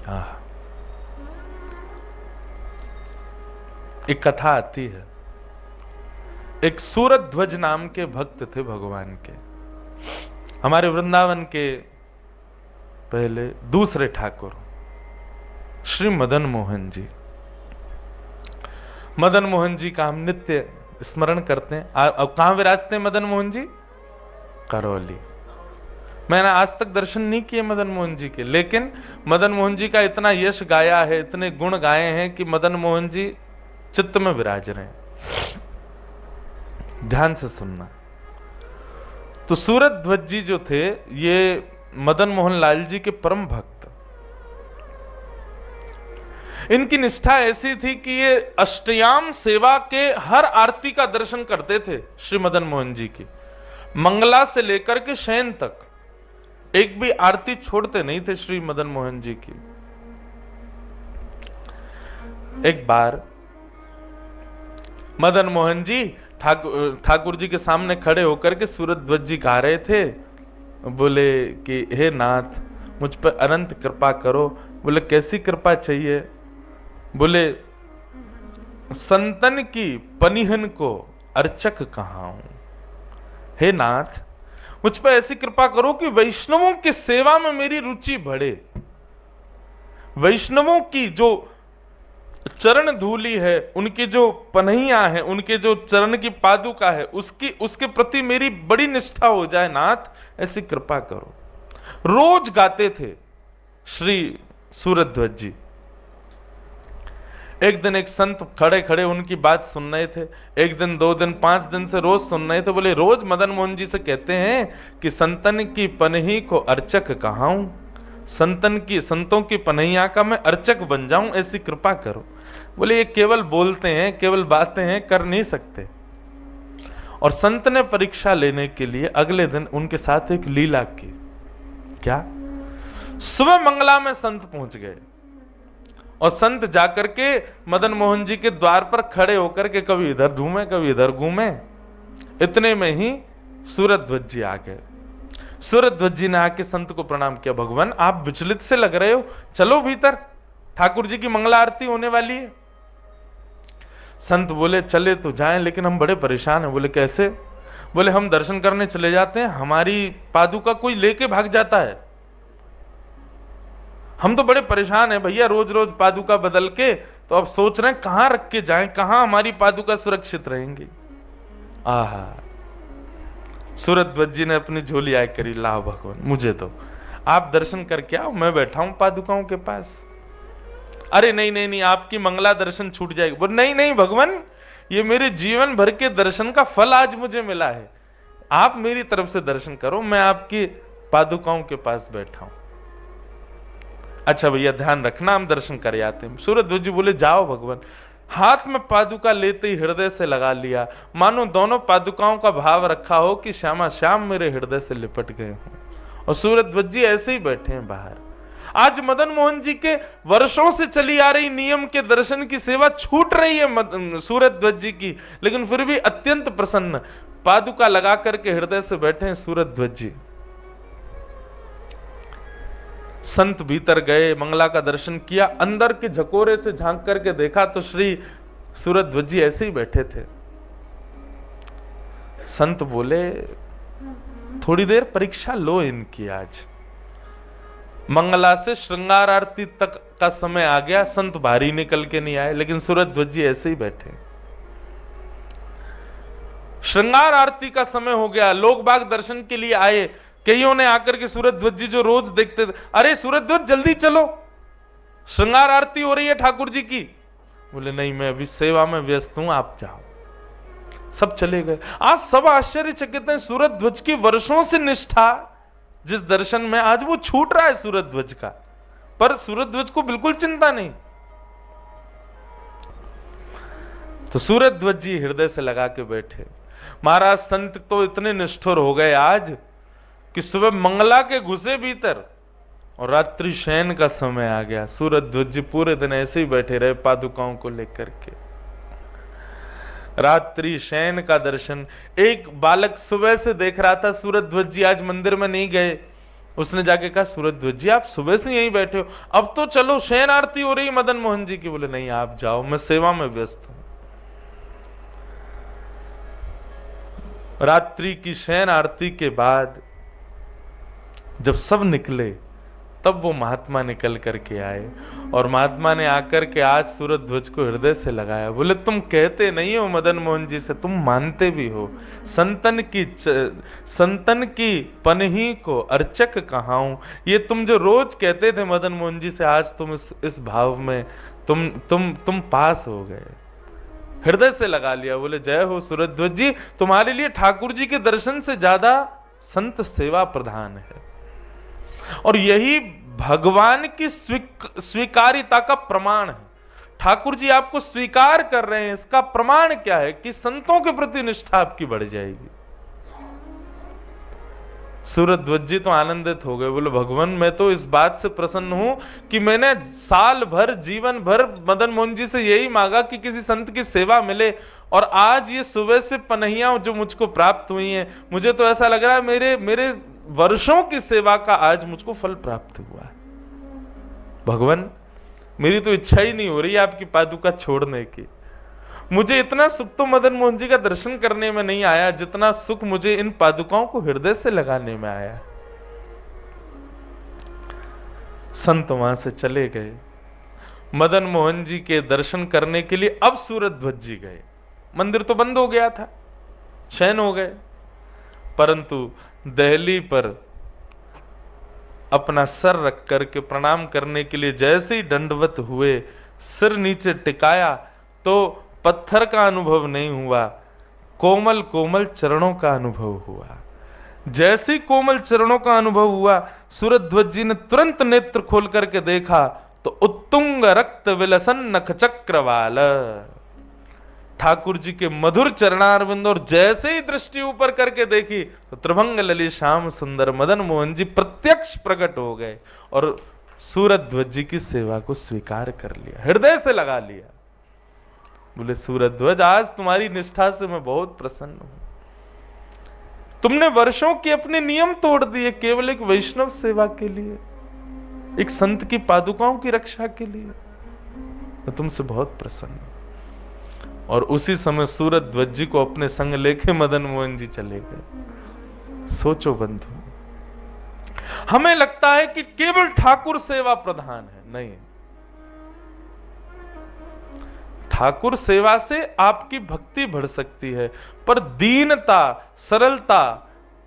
हाँ, एक कथा आती है, एक सूरत ध्वज नाम के भक्त थे भगवान के, हमारे वृंदावन के पहले दूसरे ठाकुर श्री मदन मोहन जी। मदन मोहन जी का हम नित्य स्मरण करते हैं। अब कहां विराजते हैं मदन मोहन जी? करौली। मैंने आज तक दर्शन नहीं किए मदन मोहन जी के, लेकिन मदन मोहन जी का इतना यश गाया है, इतने गुण गाए हैं कि मदन मोहन जी चित्त में विराज रहे हैं। ध्यान से सुनना। तो सूरत ध्वज जी जो थे, ये मदन मोहन लाल जी के परम भक्त। इनकी निष्ठा ऐसी थी कि ये अष्टयाम सेवा के हर आरती का दर्शन करते थे श्री मदन मोहन जी की, मंगला से लेकर के शयन तक एक भी आरती छोड़ते नहीं थे श्री मदन मोहन जी की। एक बार मदन मोहन जी ठाकुर जी के सामने खड़े होकर के सूरत ध्वज जी गा रहे थे। बोले कि हे नाथ, मुझ पर अनंत कृपा करो। बोले कैसी कृपा चाहिए? बोले संतन की पनिहन को अर्चक कहां हूं। हे नाथ, मुझ पर ऐसी कृपा करो कि वैष्णवों की सेवा में मेरी रुचि बढ़े। वैष्णवों की जो चरण धूली है, उनकी जो पनहिया है, उनके जो चरण की पादुका है, उसके प्रति मेरी बड़ी निष्ठा हो जाए नाथ, ऐसी कृपा करो। रोज गाते थे श्री सूरत ध्वज जी। एक दिन एक संत खड़े खड़े उनकी बात सुन रहे थे। एक दिन, 2 दिन, 5 दिन से रोज सुन रहे थे। बोले रोज मदन मोहन जी से कहते हैं कि संतन की पनही को अर्चक कहाऊं, संतों की पनहिया का मैं अर्चक बन जाऊं, ऐसी कृपा करो। बोले ये केवल बोलते हैं, केवल बातें हैं, कर नहीं सकते। और संत ने परीक्षा लेने के लिए अगले दिन उनके साथ एक लीला की। क्या? सुबह मंगला में संत पहुंच गए और संत जाकर के मदन मोहन जी के द्वार पर खड़े होकर के कभी इधर घूमे, कभी इधर घूमे। इतने में ही सूरत ध्वज जी आ गए। सूरत ध्वज जी ने आके संत को प्रणाम किया। भगवान, आप विचलित से लग रहे हो, चलो भीतर, ठाकुर जी की मंगला आरती होने वाली है। संत बोले चले तो जाएं, लेकिन हम बड़े परेशान हैं। बोले कैसे? बोले हम दर्शन करने चले जाते हैं, हमारी पादुका कोई लेके भाग जाता है। हम तो बड़े परेशान हैं भैया, रोज रोज पादुका बदल के, तो अब सोच रहे हैं कहां रख के जाएं, कहां हमारी पादुका सुरक्षित रहेंगी। आहा, सूरत ध्वज जी ने अपनी झोली आय करी, लाओ भगवान मुझे तो, आप दर्शन करके आओ, मैं बैठा हूं पादुकाओं के पास। अरे नहीं नहीं नहीं, आपकी मंगला दर्शन छूट जाएगी। बोल नहीं नहीं भगवान, ये मेरे जीवन भर के दर्शन का फल आज मुझे मिला है, आप मेरी तरफ से दर्शन करो, मैं आपकी पादुकाओं के पास बैठा हूं। अच्छा भैया ध्यान रखना, हम दर्शन कर आते हैं। सूरत ध्वज जी बोले जाओ भगवान। हाथ में पादुका लेते ही हृदय से लगा लिया, मानो दोनों पादुकाओं का भाव रखा हो कि श्यामा श्याम मेरे हृदय से लिपट गए हों। और सूरत ध्वज जी ऐसे ही बैठे हैं बाहर। आज मदन मोहन जी के वर्षों से चली आ रही नियम के दर्शन की सेवा छूट रही है सूरत ध्वज जी की, लेकिन फिर भी अत्यंत प्रसन्न पादुका लगा करके हृदय से बैठे हैं सूरत ध्वज जी। संत भीतर गए, मंगला का दर्शन किया, अंदर के झकोरे से झांक करके देखा तो श्री सूरत ध्वज जी ऐसे ही बैठे थे। संत बोले थोड़ी देर परीक्षा लो इनकी। आज मंगला से श्रृंगार आरती तक का समय आ गया, संत भारी निकल के नहीं आए, लेकिन सूरत ध्वज जी ऐसे ही बैठे। श्रृंगार आरती का समय हो गया, लोग बाग दर्शन के लिए आए। कईयों ने आकर के सूरत ध्वज जी जो रोज देखते थे, अरे सूरत ध्वज जल्दी चलो, श्रृंगार आरती हो रही है ठाकुर जी की। बोले नहीं, मैं अभी सेवा में व्यस्त हूं, आप जाओ। सब चले गए। आज सब आश्चर्यचकित हैं, सूरत ध्वज की वर्षों से निष्ठा जिस दर्शन में, आज वो छूट रहा है सूरत ध्वज का। पर सूरत ध्वज को बिल्कुल चिंता नहीं। तो सूरत ध्वज जी हृदय से लगा के बैठे। महाराज संत तो इतने निष्ठुर हो गए आज कि सुबह मंगला के घुसे भीतर और रात्रि शयन का समय आ गया। सूरत ध्वज जी पूरे दिन ऐसे ही बैठे रहे पादुकाओं को लेकर के। रात्रि शयन का दर्शन। एक बालक सुबह से देख रहा था सूरत ध्वज जी आज मंदिर में नहीं गए, उसने जाके कहा सूरजध्वज जी आप सुबह से यहीं बैठे हो, अब तो चलो शयन आरती हो रही मदन मोहन जी की। बोले नहीं आप जाओ, मैं सेवा में व्यस्त हूं। रात्रि की शयन आरती के बाद जब सब निकले तब वो महात्मा निकल करके आए और महात्मा ने आकर के आज सूरजध्वज को हृदय से लगाया। बोले तुम कहते नहीं हो मदन मोहन जी से, तुम मानते भी हो। संतन की पनही को अर्चक कहाऊं, ये तुम जो रोज कहते थे मदन मोहन जी से, आज तुम इस भाव में तुम पास हो गए, हृदय से लगा लिया। बोले जय हो सूरजध्वज जी, तुम्हारे लिए ठाकुर जी के दर्शन से ज्यादा संत सेवा प्रधान है। और यही भगवान की स्वीकारिता का प्रमाण है। ठाकुर जी आपको स्वीकार कर रहे हैं, इसका प्रमाण क्या है कि संतों के प्रति निष्ठा आपकी बढ़ जाएगी। सूरजध्वज जी तो आनंदित हो गए। बोले भगवान मैं तो इस बात से प्रसन्न हूं कि मैंने साल भर जीवन भर मदन मोहन जी से यही मांगा कि किसी संत की सेवा मिले, और आज ये सुबह से पनहियां जो मुझको प्राप्त हुई हैं, मुझे तो ऐसा लग रहा है मेरे वर्षों की सेवा का आज मुझको फल प्राप्त हुआ है। भगवान मेरी तो इच्छा ही नहीं हो रही आपकी पादुका छोड़ने की। मुझे इतना सुख तो मदन मोहन जी का दर्शन करने में नहीं आया जितना सुख मुझे इन पादुकाओं को हृदय से लगाने में आया। संत वहां से चले गए। मदन मोहन जी के दर्शन करने के लिए अब सूरजध्वज जी गए। मंदिर तो बंद हो गया था, शयन हो गए, परंतु दहली पर अपना सर रख करके प्रणाम करने के लिए जैसे ही दंडवत हुए, सिर नीचे टिकाया तो पत्थर का अनुभव नहीं हुआ, कोमल कोमल चरणों का अनुभव हुआ। जैसे ही कोमल चरणों का अनुभव हुआ, सूरजध्वज जी ने तुरंत नेत्र खोल करके देखा तो उत्तुंग रक्त विलसन नख चक्रवाल, ठाकुर जी के मधुर चरणारविंद। और जैसे ही दृष्टि ऊपर करके देखी तो त्रिभंग ललित श्याम सुंदर मदन मोहन जी प्रत्यक्ष प्रकट हो गए और सूरजध्वज जी की सेवा को स्वीकार कर लिया, हृदय से लगा लिया। बोले सूरजध्वज आज तुम्हारी निष्ठा से मैं बहुत प्रसन्न हूं। तुमने वर्षों के अपने नियम तोड़ दिए केवल एक वैष्णव सेवा के लिए, एक संत की पादुकाओं की रक्षा के लिए। मैं तुमसे बहुत प्रसन्न हूं। और उसी समय सूरजध्वज जी को अपने संग लेके मदन मोहन जी चले गए। सोचो बंधु, हमें लगता है कि केवल ठाकुर सेवा प्रधान है, नहीं। ठाकुर सेवा से आपकी भक्ति बढ़ सकती है, पर दीनता, सरलता,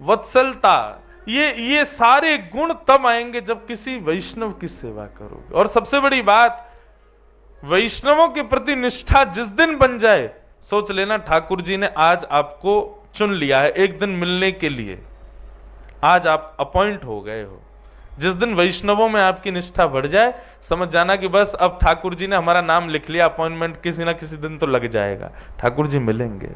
वत्सलता, ये सारे गुण तब आएंगे जब किसी वैष्णव की सेवा करोगे। और सबसे बड़ी बात, वैष्णवों के प्रति निष्ठा जिस दिन बन जाए, सोच लेना ठाकुर जी ने आज आपको चुन लिया है एक दिन मिलने के लिए, आज आप अपॉइंट हो गए हो। जिस दिन वैष्णवों में आपकी निष्ठा बढ़ जाए, समझ जाना कि बस अब ठाकुर जी ने हमारा नाम लिख लिया, अपॉइंटमेंट किसी ना किसी दिन तो लग जाएगा, ठाकुर जी मिलेंगे।